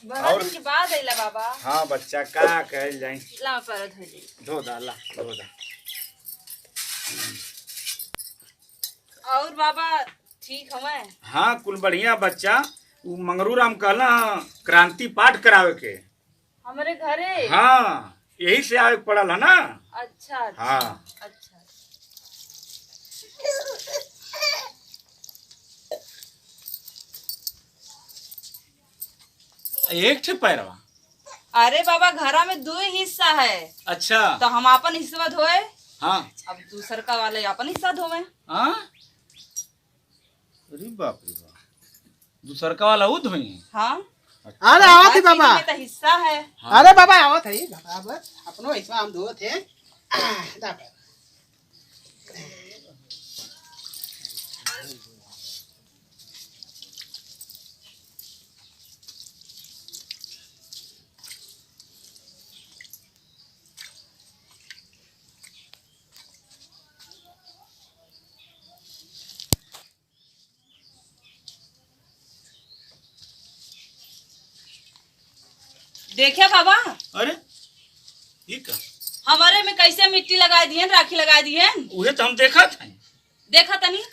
और दिन के बाद आइला बाबा। हाँ बच्चा का कहल जाई। ला पर धो दा ला धो दा। और बाबा ठीक हमें? हाँ कुल बढ़िया बच्चा। उ मंगरू राम कहला क्रांति पाठ करावे के हमारे घरे। हाँ यही से आवे पड़ल है ना। अच्छा अच्छा। हाँ अच्छा एक ठे पैरवा। अरे बाबा घरा में दो ही हिस्सा है। अच्छा तो हम अपन हिस्सा धोए। हाँ अब दूसर का वाले अपन हिस्सा धोवे। हाँ अरे बाप रे बाप दूसर का वाला वो धोई। हाँ अरे आवत ही बाबा। तो हिस्सा है। हाँ। अरे बाबा आवत है बाबा अपनो हिस्सा हम धो थे। देखे बाबा अरे ठीक है हमारे में कैसे मिट्टी लगा दिए राखी लगा दिए। उहे तो हम देखा था। देखा तनी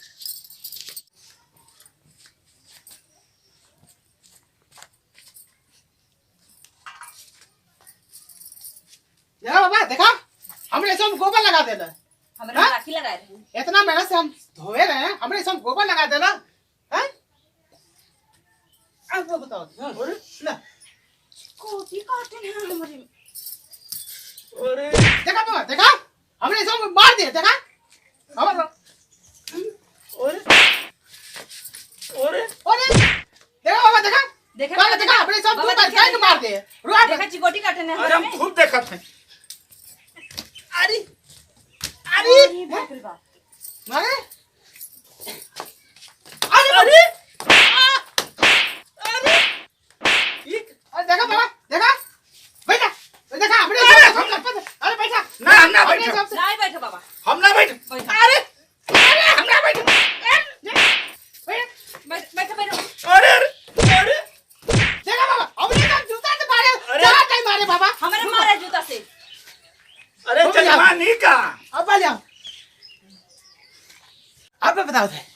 देखा बाबा देखा हमरे सब गोबर लगा देला। हमारे में राखी लगा रहे। इतना मेहनत से हम धोए रहे हैं हमरे सब गोबर लगा देला हैं। अब वो बताओ अरे ना कोटी काटन है हमारे में। अरे देखा बाबा देखा हमरे सब मार दिए देखा। अरे अरे अरे अरे देखा बाबा देखा देखा बाबा देखा हमरे सब बाबा गोबर देखा, काट मार दिए। रुआ देखा चिकोटी काटन है अरे हमारे हम में। खूब देखा थे। अरे अरे अरे बाप रे बाप। अरे अरे अरे देखा बाबा देखा बैठा देखा हमरे अरे बैठा ना हम ना बैठे नहीं बैठो बाबा। हम ना बैठे। बैठो अरे अरे हम ना बैठे बैठो बैठो। अरे अरे देखा बाबा हमरे सब जूता से मारे अरे! चार टाइम मारे बाबा। हमारे मारे जूता से। अरे जजमानी का अब आ जाओ अब बताओ थे